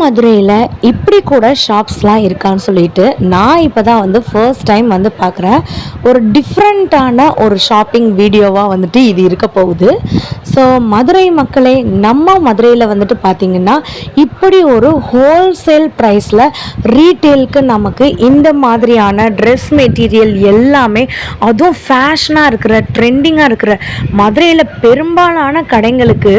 மதுரையில் இப்படி கூட ஷாப்ஸ்லாம் இருக்கான்னு சொல்லிட்டு நான் இப்போ தான் வந்து ஃபர்ஸ்ட் டைம் வந்து பார்க்குறேன். ஒரு டிஃப்ரெண்ட்டான ஒரு ஷாப்பிங் வீடியோவாக வந்துட்டு இது இருக்க போகுது. ஸோ மதுரை மக்களே, நம்ம மதுரையில் வந்துட்டு பார்த்திங்கன்னா இப்படி ஒரு ஹோல்சேல் ப்ரைஸில் ரீட்டெயிலுக்கு நமக்கு இந்த மாதிரியான ட்ரெஸ் மெட்டீரியல் எல்லாமே, அதுவும் ஃபேஷனாக இருக்கிற ட்ரெண்டிங்காக இருக்கிற மதுரையில் பெரும்பாலான கடைங்களுக்கு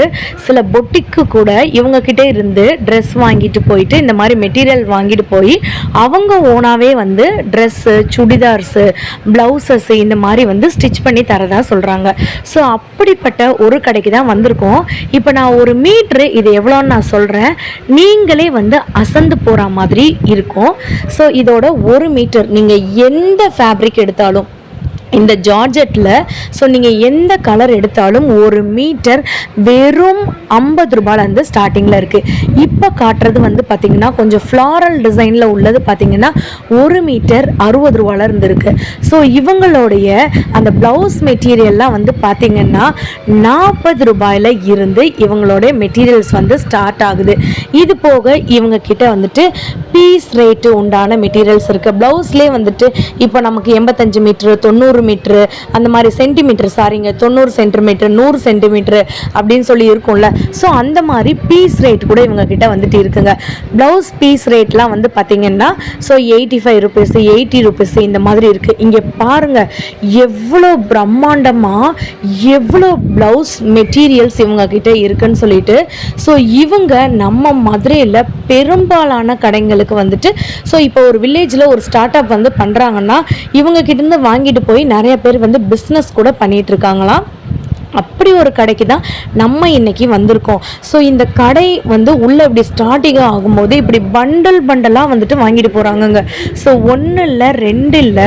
சில பொட்டிக்கு கூட இவங்கக்கிட்ட இருந்து ட்ரெஸ் வாங்கிட்டு போயிட்டு இந்த மாதிரி மெட்டீரியல் வாங்கிட்டு போய் அவங்க ஓனாகவே வந்து ட்ரெஸ்ஸு, சுடிதார்ஸு, ப்ளவுசஸ் இந்த மாதிரி வந்து ஸ்டிச் பண்ணி தரதா சொல்கிறாங்க. ஸோ அப்படிப்பட்ட ஒரு கடைக்கு தான் வந்திருக்கோம். இப்போ நான் ஒரு மீட்ரு இது எவ்வளோன்னு நான் சொல்கிறேன், நீங்களே வந்து அசந்து போகிற மாதிரி இருக்கும். ஸோ இதோட ஒரு மீட்டர் நீங்கள் எந்த ஃபேப்ரிக் எடுத்தாலும் இந்த ஜார்ஜெட்டில், ஸோ நீங்கள் எந்த கலர் எடுத்தாலும் ஒரு மீட்டர் வெறும் 50 ரூபாயிலேருந்து ஸ்டார்டிங்கில் இருக்குது. இப்போ காட்டுறது வந்து பார்த்திங்கன்னா கொஞ்சம் ஃப்ளாரல் டிசைனில் உள்ளது பார்த்திங்கன்னா ஒரு மீட்டர் 60 ரூபாயில் இருந்துருக்கு. ஸோ இவங்களுடைய அந்த ப்ளவுஸ் மெட்டீரியல்லாம் வந்து பார்த்திங்கன்னா 40 ரூபாயில் இருந்து இவங்களுடைய மெட்டீரியல்ஸ் வந்து ஸ்டார்ட் ஆகுது. இது போக இவங்க கிட்ட வந்துட்டு பீஸ் ரேட்டு உண்டான மெட்டீரியல்ஸ் இருக்குது. ப்ளவுஸ்லேயே வந்துட்டு இப்போ நமக்கு 85 மீட்ரு, 90 மீட்ரு, அந்த மாதிரி சென்டிமீட்டர், 90 சென்டிமீட்டர், 100 சென்டிமீட்டர் அப்படின்னு சொல்லி இருக்கும்ல. ஸோ அந்த மாதிரி பீஸ் ரேட் கூட இவங்க கிட்ட வந்துட்டு இருக்குங்க. ப்ளவுஸ் பீஸ் ரேட்லாம் வந்து பார்த்தீங்கன்னா ஸோ 85 ருபீஸ், 80 ருபீஸ் இந்த மாதிரி இருக்குது. இங்கே பாருங்கள் எவ்வளோ பிரம்மாண்டமாக எவ்வளோ ப்ளவுஸ் மெட்டீரியல்ஸ் இவங்க கிட்ட இருக்குன்னு சொல்லிட்டு. ஸோ இவங்க நம்ம மதுரையில் பெரும்பாலான கடைங்களுக்கு வந்துட்டு, ஸோ இப்போ ஒரு வில்லேஜில் ஒரு ஸ்டார்ட் அப் வந்து பண்ணுறாங்கன்னா இவங்க கிட்டேருந்து வாங்கிட்டு போய் நிறைய பேர் வந்து பிஸ்னஸ் கூட பண்ணிட்டு இருக்காங்களாம். அப்படி ஒரு கடைக்கு தான் நம்ம இன்னைக்கு வந்திருக்கோம். ஸோ இந்த கடை வந்து உள்ளே இப்படி ஸ்டார்டிங் ஆகும்போது இப்படி பண்டலாக வந்துட்டு வாங்கிட்டு போகிறாங்கங்க. ஸோ 1 இல்லை 2 இல்லை,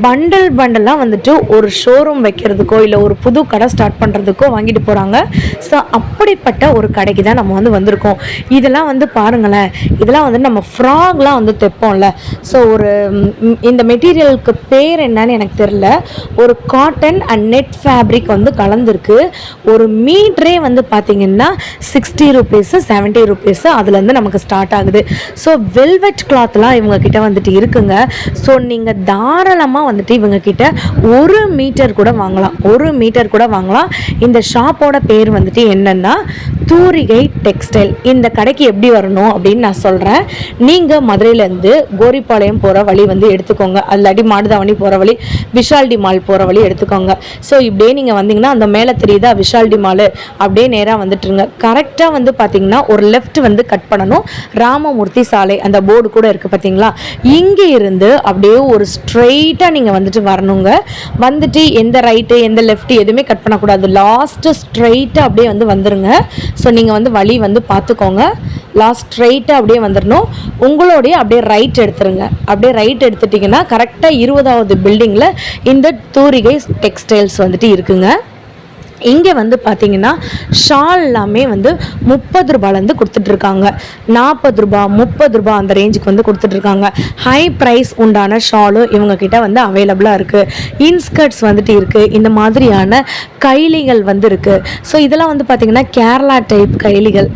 பண்டலாக வந்துட்டு ஒரு ஷோரூம் வைக்கிறதுக்கோ இல்லை ஒரு புது கடை ஸ்டார்ட் பண்ணுறதுக்கோ வாங்கிட்டு போகிறாங்க. ஸோ அப்படிப்பட்ட ஒரு கடைக்கு தான் நம்ம வந்து வந்திருக்கோம். இதெல்லாம் வந்து பாருங்களேன், இதெல்லாம் வந்து நம்ம ஃப்ராக்லாம் வந்து தைப்போம்ல. ஸோ ஒரு இந்த மெட்டீரியலுக்கு பேர் என்னன்னு எனக்கு தெரியல, ஒரு காட்டன் அண்ட் நெட் ஃபேப்ரிக் வந்து கலந்துருக்கு. ஒரு மீட்டரே வந்து பார்த்தீங்கன்னா 60 ருபீஸ், 70 ருபீஸ் அதுலேருந்து நமக்கு ஸ்டார்ட் ஆகுது. ஸோ வெல்வெட் கிளாத்லாம் இவங்க கிட்ட வந்துட்டு இருக்குங்க. ஸோ நீங்கள் தாராளமாக வந்துட்டு இவங்க கிட்ட ஒரு மீட்டர் கூட வாங்கலாம். இந்த ஷாப்போட பேர் வந்துட்டு என்னன்னா தூரிகை டெக்ஸ்டைல். இந்த கடைக்கு எப்படி வரணும் அப்படின்னு நான் சொல்கிறேன். நீங்கள் மதுரையிலேருந்து கோரிப்பாளையம் போகிற வழி வந்து எடுத்துக்கோங்க, அல்லாட்டி மாடுதாவணி போகிற வழி, விஷால்டி மால் போகிற வழி எடுத்துக்கோங்க. ஸோ இப்படியே நீங்கள் வந்தீங்கன்னா அந்த மேலே தெரியுதா விஷால்டி மால், அப்படியே நேராக வந்துட்டுருங்க. கரெக்டாக வந்து பார்த்தீங்கன்னா ஒரு லெஃப்ட் வந்து கட் பண்ணணும். ராமமூர்த்தி சாலை அந்த போர்டு கூட இருக்குது பார்த்தீங்களா, இங்கே இருந்து அப்படியே ஒரு ஸ்ட்ரெயிட்டாக நீங்கள் வந்துட்டு வரணுங்க. வந்துட்டு எந்த ரைட்டு எந்த லெஃப்ட்டு எதுவுமே கட் பண்ணக்கூடாது, லாஸ்ட்டு ஸ்ட்ரெயிட்டாக அப்படியே வந்து வந்துடுங்க. ஸோ நீங்கள் வந்து வழி வந்து பார்த்துக்கோங்க, லாஸ்ட் ஸ்ட்ரெயிட்டாக அப்படியே வந்துடணும். உங்களுடைய அப்படியே ரைட் எடுத்துருங்க. அப்படியே ரைட் எடுத்துட்டிங்கன்னா கரெக்டாக 20வது பில்டிங்கில் இந்த தூரிகை டெக்ஸ்டைல்ஸ் வந்துட்டு இருக்குங்க. இங்கே வந்து பார்த்தீங்கன்னா ஷால் எல்லாமே வந்து 30 ரூபாயிலேருந்து கொடுத்துட்ருக்காங்க. 40 ரூபா, 30 ரூபா அந்த ரேஞ்சுக்கு வந்து கொடுத்துட்ருக்காங்க. ஹை ப்ரைஸ் உண்டான ஷாலும் இவங்கக்கிட்ட வந்து அவைலபிளாக இருக்குது. இன்ஸ்கர்ட்ஸ் வந்துட்டு இருக்குது. இந்த மாதிரியான கைலிகள் வந்து இருக்குது. ஸோ இதெல்லாம் வந்து பார்த்திங்கன்னா கேரளா டைப் கைலிகள்.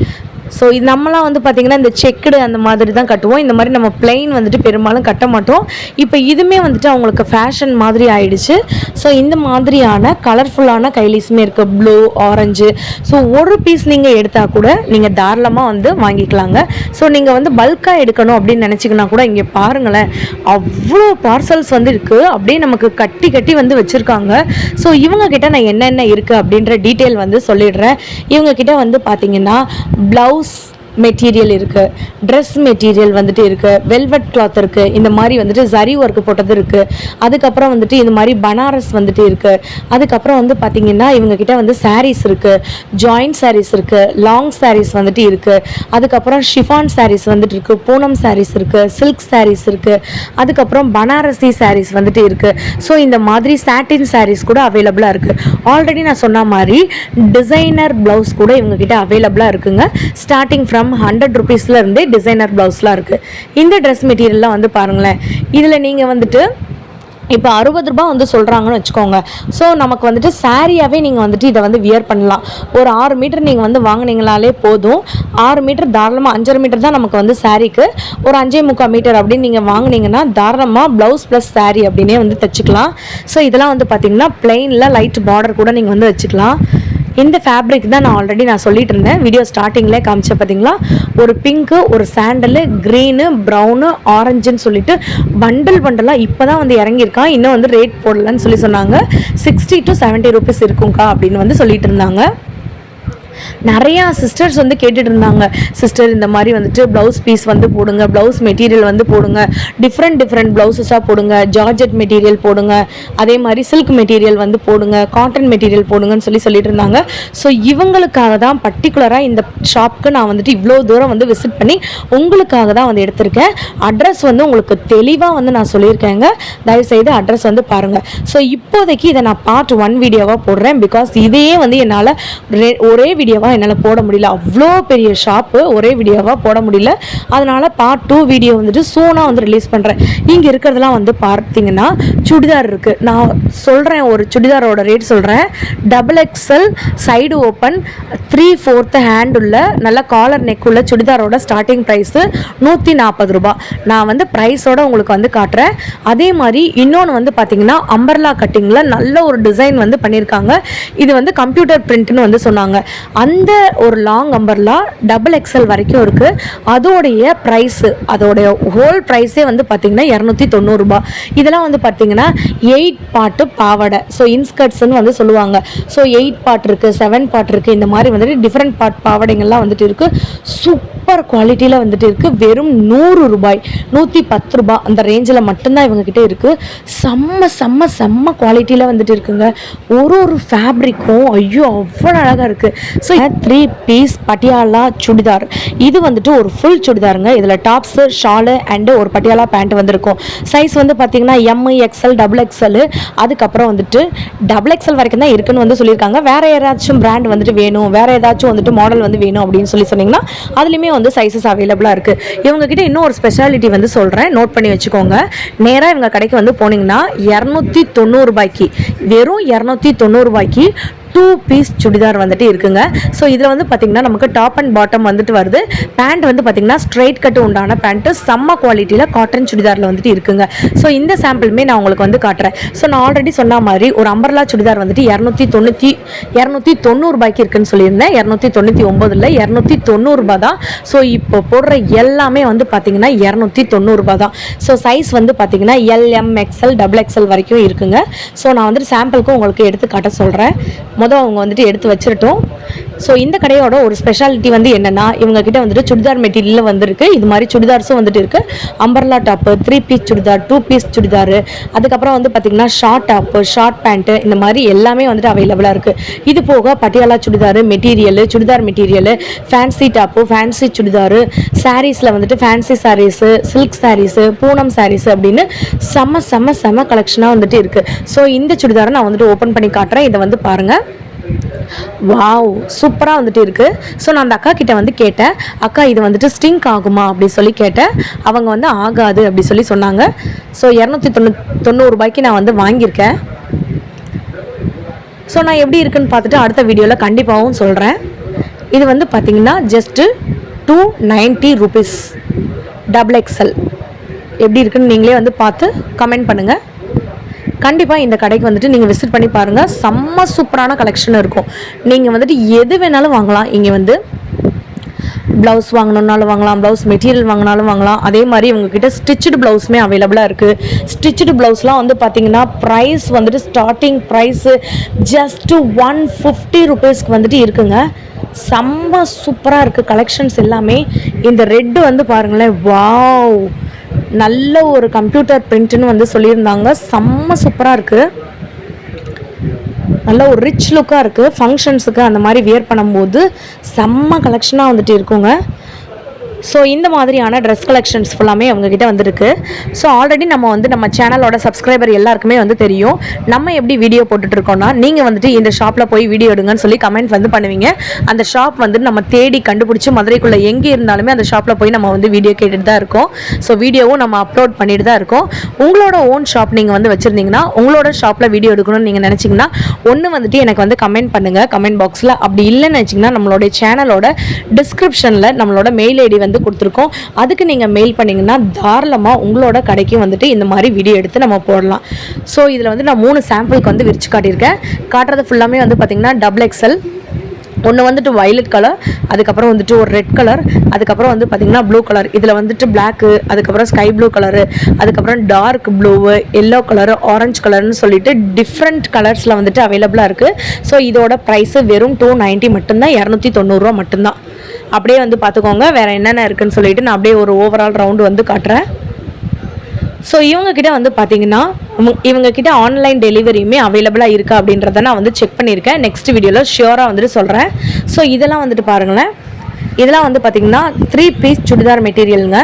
ஸோ இது நம்மளாம் வந்து பார்த்திங்கன்னா இந்த செக்குடு அந்த மாதிரி தான் கட்டுவோம். இந்த மாதிரி நம்ம பிளெயின் வந்துட்டு பெரும்பாலும் கட்ட மாட்டோம். இப்போ இதுவுமே வந்துட்டு அவங்களுக்கு ஃபேஷன் மாதிரி ஆயிடுச்சு. ஸோ இந்த மாதிரியான கலர்ஃபுல்லான கைலீஸுமே இருக்குது, ப்ளூ, ஆரஞ்சு. ஸோ ஒரு பீஸ் நீங்கள் எடுத்தால் கூட நீங்கள் தாராளமாக வந்து வாங்கிக்கலாங்க. ஸோ நீங்கள் வந்து பல்காக எடுக்கணும் அப்படின்னு நினச்சிங்கன்னா கூட இங்கே பாருங்களேன், அவ்வளோ பார்சல்ஸ் வந்து இருக்குது. அப்படியே நமக்கு கட்டி வந்து வச்சுருக்காங்க. ஸோ இவங்கக்கிட்ட நான் என்னென்ன இருக்குது அப்படின்ற டீட்டெயில் வந்து சொல்லிடுறேன். இவங்கக்கிட்ட வந்து பார்த்திங்கன்னா ப்ளவுஸ் மெட்டீரியல் இருக்குது, ட்ரெஸ் மெட்டீரியல் வந்துட்டு இருக்குது, வெல்வெட் கிளாத் இருக்குது, இந்த மாதிரி வந்துட்டு ஜரி ஒர்க் போட்டது இருக்குது. அதுக்கப்புறம் வந்துட்டு இந்த மாதிரி பனாரஸ் வந்துட்டு இருக்குது. அதுக்கப்புறம் வந்து பார்த்திங்கன்னா இவங்கக்கிட்ட வந்து சாரீஸ் இருக்குது, ஜாயிண்ட் சாரீஸ் இருக்குது, லாங் சாரீஸ் வந்துட்டு இருக்குது. அதுக்கப்புறம் ஷிஃபான் சாரீஸ் வந்துட்டு இருக்குது, பூனம் சாரீஸ் இருக்குது, சில்க் சாரீஸ் இருக்குது. அதுக்கப்புறம் பனாரசி சாரீஸ் வந்துட்டு இருக்குது. ஸோ இந்த மாதிரி சாட்டின் சாரீஸ் கூட அவைலபிளாக இருக்குது. ஆல்ரெடி நான் சொன்ன மாதிரி டிசைனர் ப்ளவுஸ் கூட இவங்கக்கிட்ட அவைலபிளாக இருக்குங்க. ஸ்டார்டிங் ஃப்ரம் 100 ருபீஸ்ல இருந்தே டிசைனர் ப்ளவுஸ்லாம் இருக்குது. இந்த ட்ரெஸ் மெட்டீரியல்லாம் வந்து பாருங்களேன், இதில் நீங்கள் வந்துட்டு இப்போ 60 ரூபாய் வந்து சொல்கிறாங்கன்னு வச்சுக்கோங்க. ஸோ நமக்கு வந்துட்டு சாரியாகவே நீங்கள் வந்துட்டு இதை வந்து வியர் பண்ணலாம். ஒரு 6 மீட்டர் நீங்கள் வந்து வாங்கினீங்களாலே போதும். 6 மீட்டர் தாராளமாக 5.5 மீட்டர் தான் நமக்கு வந்து சாரீக்கு. ஒரு 5.25 மீட்டர் அப்படின்னு நீங்கள் வாங்கினீங்கன்னா தாராளமாக ப்ளவுஸ் ப்ளஸ் சாரீ அப்படின்னே வந்து தைச்சிக்கலாம். ஸோ இதெல்லாம் வந்து பார்த்திங்கன்னா பிளெயினில் லைட் பார்டர் கூட நீங்கள் வந்து வச்சுக்கலாம். இந்த ஃபேப்ரிக் தான் நான் சொல்லிட்டு இருந்தேன் வீடியோ ஸ்டார்டிங்லேயே காமிச்சேன் பார்த்தீங்களா. ஒரு பிங்க்கு, ஒரு சாண்டலு, க்ரீனு, ப்ரௌனு, ஆரஞ்சுன்னு சொல்லிட்டு பண்டலாக இப்போ தான் வந்து இறங்கியிருக்கான். இன்னும் வந்து ரேட் போடலன்னு சொன்னாங்க. 60 to 70 rupees இருக்கும்க்கா அப்படின்னு வந்து சொல்லிட்டு இருந்தாங்க. நிறையா சிஸ்டர்ஸ் வந்து கேட்டுட்டு இருந்தாங்க, சிஸ்டர் இந்த மாதிரி வந்துட்டு ப்ளவுஸ் பீஸ் வந்து போடுங்க, ப்ளவுஸ் மெட்டீரியல் வந்து போடுங்க, டிஃப்ரெண்ட் ப்ளவுஸஸாக போடுங்க, ஜார்ஜெட் மெட்டீரியல் போடுங்க, அதே மாதிரி சில்க் மெட்டீரியல் வந்து போடுங்க, காட்டன் மெட்டீரியல் போடுங்கன்னு சொல்லிட்டு இருந்தாங்க. ஸோ இவங்களுக்காக தான் பர்டிகுலராக இந்த ஷாப்க்கு நான் வந்துட்டு இவ்வளோ தூரம் வந்து விசிட் பண்ணி உங்களுக்காக தான் வந்து எடுத்திருக்கேன். அட்ரஸ் வந்து உங்களுக்கு தெளிவாக வந்து நான் சொல்லியிருக்கேங்க. தயவுசெய்து அட்ரஸ் வந்து பாருங்கள். ஸோ இப்போதைக்கு இதை நான் பார்ட் 1 வீடியோவாக போடுறேன். பிகாஸ் இதையே வந்து என்னால் ஒரே வீடியோவாக என்னால் போட முடியல. அவ்வளோ பெரிய ஷாப்பு ஒரே வீடியோவாக போட முடியல. அதனால் பார்ட் 2 வீடியோ வந்துட்டு சூனாக வந்து ரிலீஸ் பண்ணுறேன். இங்கே இருக்கிறதெல்லாம் வந்து பார்த்தீங்கன்னா சுடிதார் இருக்குது. நான் சொல்கிறேன், ஒரு சுடிதாரோட ரேட் சொல்கிறேன். XXL சைடு ஓப்பன் 3/4 ஹேண்ட் உள்ள நல்ல காலர் நெக் உள்ள சுடிதாரோட ஸ்டார்டிங் ப்ரைஸு 140 ரூபா. நான் வந்து ப்ரைஸோடு உங்களுக்கு வந்து காட்டுறேன். அதே மாதிரி இன்னொன்று வந்து பார்த்தீங்கன்னா அம்பர்லா கட்டிங்கில் நல்ல ஒரு டிசைன் வந்து பண்ணியிருக்காங்க. இது வந்து கம்ப்யூட்டர் பிரிண்ட்னு வந்து சொன்னாங்க. அந்த ஒரு லாங் அம்பர்லா XXL வரைக்கும் இருக்குது. அதோடைய ப்ரைஸு, அதோடைய ஹோல் ப்ரைஸே வந்து பார்த்திங்கன்னா 290 ரூபா. இதெல்லாம் வந்து பார்த்திங்கன்னா 8 பார்ட்டு பாவாடை. ஸோ இன்ஸ்கர்ட்ஸ்ன்னு வந்து சொல்லுவாங்க. ஸோ 8 பார்ட் இருக்குது, 7 பார்ட் இருக்குது. இந்த மாதிரி வந்துட்டு டிஃப்ரெண்ட் பார்ட் பாவாடைங்கள்லாம் வந்துட்டு இருக்குது. சூப்பர் குவாலிட்டியில் வந்துட்டு இருக்குது. வெறும் 100 ரூபாய், 110 ரூபாய் அந்த ரேஞ்சில் மட்டும்தான் இவங்ககிட்ட இருக்குது. செம்ம குவாலிட்டியில் வந்துட்டு இருக்குங்க. ஒரு ஃபேப்ரிக்கும் ஐயோ அவ்வளோ அழகாக இருக்குது. So 3 piece Patiala churidar. இது வந்துட்டு ஒரு ஃபுல் சுடிதாருங்க. இதில் டாப்ஸு, ஷாலு அண்டு ஒரு பட்டியாலா பேண்ட் வந்துருக்கும். சைஸ் வந்து பார்த்தீங்கன்னா MXL, XXL, அதுக்கப்புறம் வந்துட்டு XXL வரைக்கும் தான் இருக்குன்னு வந்து சொல்லியிருக்காங்க. வேறு ஏதாச்சும் பிராண்ட் வந்துட்டு வேணும், வேறு ஏதாச்சும் வந்துட்டு மாடல் வந்து வேணும் அப்படின்னு சொன்னீங்கன்னா அதுலேயுமே வந்து சைஸஸ் அவைலபிளாக இருக்குது. இவங்ககிட்ட இன்னும் ஒரு ஸ்பெஷாலிட்டி வந்து சொல்கிறேன், நோட் பண்ணி வச்சுக்கோங்க. நேராக இவங்க கடைக்கு வந்து போனீங்கன்னா 290 ரூபாய்க்கு, வெறும் 290 ரூபாய்க்கு 2 பீஸ் சுடிதார் வந்துட்டு இருக்குங்க. ஸோ இதில் வந்து பார்த்திங்கன்னா நமக்கு டாப் அண்ட் பாட்டம் வந்துட்டு வருது. பேண்ட் வந்து பார்த்திங்கன்னா ஸ்ட்ரைட் கட்டு உண்டான பேண்ட்டு செம்ம குவாலிட்டியில் காட்டன் சுடிதாரில் வந்துட்டு இருக்குங்க. ஸோ இந்த சாம்பிளுமே நான் உங்களுக்கு வந்து காட்டுறேன். ஸோ நான் ஆல்ரெடி சொன்ன மாதிரி ஒரு அம்பர்லா சுடிதார் வந்துட்டு 290 ரூபாய்க்கு இருக்குன்னு சொல்லியிருந்தேன். 299 இல்லை, 290 ரூபாய் தான். ஸோ இப்போ போடுற எல்லாமே வந்து பார்த்திங்கன்னா 290 ரூபாய் தான். ஸோ சைஸ் வந்து பார்த்திங்கன்னா LMXL, XXL வரைக்கும் இருக்குங்க. ஸோ நான் வந்துட்டு சாம்பிளுக்கும் உங்களுக்கு எடுத்து காட்ட சொல்கிறேன். அவங்க வந்துட்டு எடுத்து வச்சிரட்டும். ஸோ இந்த கடையோட ஒரு ஸ்பெஷாலிட்டி வந்து என்னென்னா, இவங்ககிட்ட வந்துட்டு சுடிதார் மெட்டீரியலில் வந்துருக்கு. இது மாதிரி சுடிதார்ஸும் வந்துட்டு இருக்குது. Umbrella top, 3 piece churidar, 2 piece churidar, அதுக்கப்புறம் வந்து பார்த்திங்கன்னா ஷார்ட் டாப்பு, ஷார்ட் பேண்ட்டு, இந்த மாதிரி எல்லாமே வந்துட்டு அவைலபிளாக இருக்குது. இது போக Patiala churidar material, churidar material, fancy top, fancy churidar, சாரீஸில் வந்துட்டு ஃபேன்சி சாரீஸு, சில்க் சாரீஸு, பூனம் சாரீஸு அப்படின்னு செம்ம கலெக்ஷனாக வந்துட்டு இருக்குது. ஸோ இந்த சுடிதாரை நான் வந்துட்டு ஓப்பன் பண்ணி காட்டுறேன். இதை வந்து பாருங்கள். வாவ், சூப்பராக வந்துட்டு இருக்குது. ஸோ நான் அந்த அக்கா கிட்ட வந்து கேட்டேன், அக்கா இது வந்துட்டு ஸ்டிங்க் ஆகுமா அப்படி சொல்லி கேட்டேன். அவங்க வந்து ஆகாது அப்படி சொல்லி சொன்னாங்க. ஸோ 290 ரூபாய்க்கு நான் வந்து வாங்கியிருக்கேன். ஸோ நான் எப்படி இருக்குன்னு பார்த்துட்டு அடுத்த வீடியோவில் கண்டிப்பாகவும் சொல்கிறேன். இது வந்து பார்த்திங்கன்னா ஜஸ்ட்டு 290 rupees XXL. எப்படி இருக்குன்னு நீங்களே வந்து பார்த்து கமெண்ட் பண்ணுங்கள். கண்டிப்பாக இந்த கடைக்கு வந்துட்டு நீங்கள் விசிட் பண்ணி பாருங்கள். செம்ம சூப்பரான கலெக்ஷன் இருக்கும். நீங்கள் வந்துட்டு எது வேணாலும் வாங்கலாம். இங்கே வந்து ப்ளவுஸ் வாங்கணுன்னாலும் வாங்கலாம், ப்ளவுஸ் மெட்டீரியல் வாங்கினாலும் வாங்கலாம். அதே மாதிரி உங்ககிட்ட ஸ்டிச்சுடு ப்ளவுஸுமே அவைலபிளாக இருக்குது. ஸ்டிச்சுடு ப்ளவுஸ்லாம் வந்து பார்த்திங்கன்னா ப்ரைஸ் வந்துட்டு ஸ்டார்டிங் ப்ரைஸு ஜஸ்ட்டு 150 rupeesக்கு வந்துட்டு இருக்குங்க. செம்ம சூப்பராக இருக்குது கலெக்ஷன்ஸ் எல்லாமே. இந்த ரெட்டு வந்து பாருங்களேன், வாவ், நல்ல ஒரு கம்ப்யூட்டர் பிரிண்ட்னு வந்து சொல்லியிருந்தாங்க. செம்ம சூப்பராக இருக்குது. நல்ல ஒரு ரிச் லுக்காக இருக்குது. ஃபங்க்ஷன்ஸுக்கு அந்த மாதிரி வியர் பண்ணும்போது செம்ம கலெக்ஷனாக வந்துட்டு இருக்குங்க. ஸோ இந்த மாதிரியான ட்ரெஸ் கலெக்ஷன்ஸ் ஃபுல்லாமே அவங்கக்கிட்ட வந்துருக்கு. ஸோ ஆல்ரெடி நம்ம சேனலோட சப்ஸ்கிரைபர் எல்லாருக்குமே தெரியும் நம்ம எப்படி வீடியோ போட்டுட்ருக்கோம்னா, நீங்கள் இந்த ஷாப்பில் போய் வீடியோ எடுங்கன்னு சொல்லி கமெண்ட் பண்ணுவீங்க. அந்த ஷாப் நம்ம தேடி கண்டுபிடிச்சி மதுரைக்குள்ளே எங்கே இருந்தாலுமே அந்த ஷாப்பில் போய் நம்ம வீடியோ கேட்டுட்டு தான் இருக்கோம். ஸோ வீடியோவும் நம்ம அப்லோட் பண்ணிட்டு தான் இருக்கோம். உங்களோட ஓன் ஷாப் நீங்கள் வச்சுருந்தீங்கன்னா, உங்களோட ஷாப்பில் வீடியோ எடுக்கணும்னு நீங்கள் நினச்சிங்கன்னா ஒன்று எனக்கு கமெண்ட் பண்ணுங்கள் கமெண்ட் பாக்ஸில். அப்படி இல்லைன்னு நினச்சிங்கன்னா நம்மளுடைய சேனலோட டிஸ்கிரிப்ஷனில் நம்மளோட மெயில் ஐடி கொடுத்துருக்கோம். அதுக்கு நீங்கள் மெயில் பண்ணிங்கன்னா தாராளமாக உங்களோட கடைக்கு இந்த மாதிரி வீடியோ எடுத்து நம்ம போடலாம். ஸோ இதில் நான் 3 சாம்பிளுக்கு விரிச்சு காட்டியிருக்கேன். காட்டுறது ஃபுல்லாமே பார்த்தீங்கன்னா XXL. ஒன்று வயலட் கலர், அதுக்கப்புறம் ஒரு ரெட் கலர், அதுக்கப்புறம் பார்த்தீங்கன்னா ப்ளூ கலர். இதில் பிளாக்கு, அதுக்கப்புறம் ஸ்கை ப்ளூ கலரு, அதுக்கப்புறம் dark blue, yellow colour, orange கலர்னு சொல்லிட்டு டிஃப்ரெண்ட் கலர்ஸில் அவைலபிளாக இருக்குது. ஸோ இதோட ப்ரைஸு வெறும் 290 மட்டும்தான், 290 மட்டும்தான். அப்படியே பார்த்துக்கோங்க வேறு என்னென்ன இருக்குதுன்னு சொல்லிட்டு நான் அப்படியே ஒரு ஓவரால் ரவுண்டு காட்டுறேன். ஸோ இவங்கக்கிட்ட பார்த்தீங்கன்னா இவங்கக்கிட்ட ஆன்லைன் டெலிவரியுமே அவைலபிளாக இருக்கா அப்படின்றத நான் செக் பண்ணியிருக்கேன். நெக்ஸ்ட் வீடியோவில் ஷியோராக சொல்கிறேன். ஸோ இதெல்லாம் பாருங்களேன். இதெல்லாம் பார்த்தீங்கன்னா 3 பீஸ் சுடிதார் மெட்டீரியலுங்க.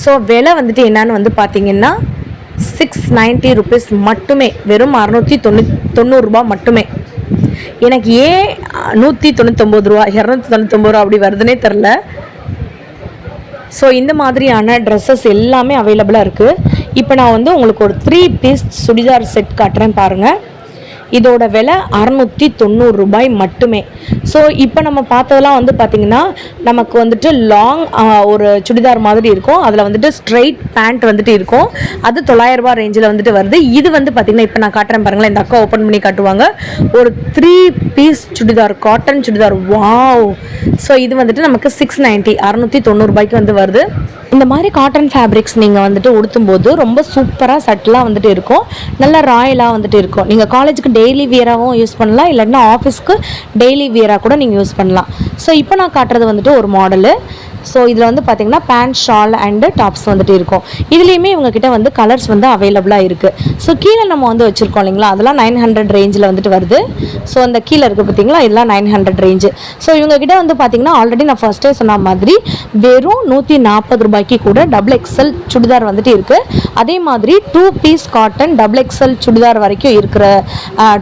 ஸோ விலை என்னன்னு பார்த்தீங்கன்னா 690 ருபீஸ் மட்டுமே, வெறும் 690 ரூபா மட்டுமே. எனக்கு ஏன் 199 ரூபா 299 ரூபா அப்படி வருதுன்னே தெரில. ஸோ இந்த மாதிரியான ட்ரெஸ்ஸஸ் எல்லாமே அவைலபிளாக இருக்குது. இப்போ நான் உங்களுக்கு ஒரு 3 பீஸ் சுடிதார் செட் காட்டுறேன் பாருங்கள். இதோட விலை 690 ரூபாய் மட்டுமே. ஸோ இப்போ நம்ம பார்த்ததெல்லாம் பார்த்திங்கன்னா நமக்கு லாங் ஒரு சுடிதார் மாதிரி இருக்கும். அதில் ஸ்ட்ரைட் பேண்ட் இருக்கும். அது 900 ரூபா ரேஞ்சில் வருது. இது பார்த்திங்கன்னா இப்போ நான் காட்டுறேன் பாருங்களேன். இந்த அக்கா ஓப்பன் பண்ணி காட்டுவாங்க. ஒரு 3 piece churidar, cotton churidar. Wow! So இது நமக்கு 690 690 ரூபாய்க்கு வருது. இந்த மாதிரி காட்டன் ஃபேப்ரிக்ஸ் நீங்கள் உடுத்தும்போது ரொம்ப சூப்பராக சட்டிலாக இருக்கும். நல்லா ராயலாக இருக்கும். நீங்கள் காலேஜுக்கு டெய்லி வியராகவும் யூஸ் பண்ணலாம், இல்லைன்னா ஆஃபீஸ்க்கு டெய்லி வியராக கூட நீங்கள் யூஸ் பண்ணலாம். ஸோ இப்போ நான் காட்டுறது ஒரு மாடலு. ஸோ இதில் பார்த்தீங்கன்னா பேண்ட், ஷால் அண்டு டாப்ஸ் இருக்கும். இதுலேயுமே இவங்ககிட்ட கலர்ஸ் அவைலபிளாக இருக்குது. ஸோ கீழே நம்ம வச்சுருக்கோம் இல்லைங்களா, அதெல்லாம் 900 ரேஞ்சில் வருது. ஸோ அந்த கீழே இருக்குது பார்த்தீங்களா, இதெல்லாம் 900 ரேஞ்சு. ஸோ இவங்ககிட்ட பார்த்தீங்கன்னா ஆல்ரெடி நான் ஃபர்ஸ்ட்டே சொன்ன மாதிரி வெறும் 140 ரூபாய்க்கு கூட XXL சுடிதார் இருக்குது. அதே மாதிரி 2 பீஸ் காட்டன் XXL சுடிதார் வரைக்கும் இருக்கிற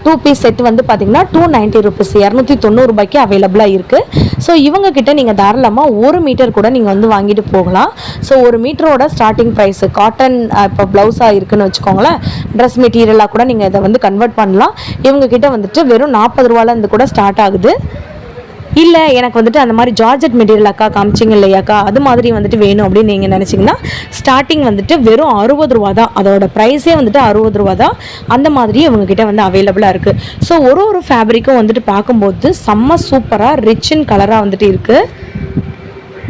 2 பீஸ் செட் பார்த்தீங்கன்னா 290 ருபீஸ் 290 ரூபாய்க்கு அவைலபிளாக இருக்குது. ஸோ இவங்ககிட்ட நீங்கள் தாராளமாக 1 மீட்டர் கூட நீங்கள் வாங்கிட்டு போகலாம். ஸோ 1 மீட்டரோட ஸ்டார்டிங் ப்ரைஸு காட்டன் இப்போ ப்ளவுஸாக இருக்குதுன்னு வச்சுக்கோங்களேன், ட்ரெஸ் மெட்டீரியலாக கூட நீங்கள் இதை கன்வெர்ட் பண்ணலாம். இவங்ககிட்ட வெறும் 40 ரூபாலேருந்து கூட ஸ்டார்ட் ஆகுது. இல்லை எனக்கு அந்த மாதிரி ஜார்ஜெட் மெட்டீரியல் அக்கா காமிச்சிங்க இல்லையாக்கா, அது மாதிரி வேணும் அப்படின்னு நீங்கள் நினச்சிங்கன்னா ஸ்டார்டிங் வெறும் 60 ரூபா தான். அதோட ப்ரைஸே 60 ரூபா தான். அந்த மாதிரி இவங்ககிட்ட அவைலபிளாக இருக்குது. ஸோ ஒரு ஃபேப்ரிக்கும் பார்க்கும்போது செம்ம சூப்பராக ரிச் இன் கலராக இருக்குது.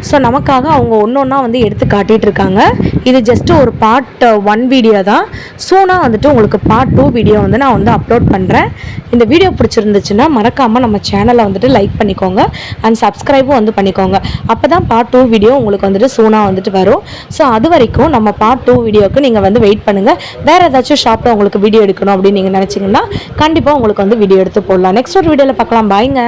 ஸோ நமக்காக அவங்க ஒன்றா எடுத்து காட்டிகிட்டு இருக்காங்க. இது ஜஸ்ட்டு ஒரு பார்ட் 1 வீடியோ தான். சூனாக உங்களுக்கு பார்ட் 2 வீடியோ நான் அப்லோட் பண்ணுறேன். இந்த வீடியோ பிடிச்சிருந்துச்சுன்னா மறக்காமல் நம்ம சேனலை லைக் பண்ணிக்கோங்க அண்ட் சப்ஸ்கிரைபும் பண்ணிக்கோங்க. அப்போ தான் பார்ட் 2 வீடியோ உங்களுக்கு சூனாக வரும். ஸோ அது வரைக்கும் நம்ம பார்ட் 2 வீடியோவுக்கு நீங்கள் வெயிட் பண்ணுங்கள். வேறு ஏதாச்சும் ஷாப்பில் உங்களுக்கு வீடியோ எடுக்கணும் அப்படின்னு நீங்கள் நினச்சிங்கன்னா கண்டிப்பாக உங்களுக்கு வீடியோ எடுத்து போடலாம். நெக்ஸ்ட் ஒரு வீடியோவில் பார்க்கலாம். பாய்ங்க.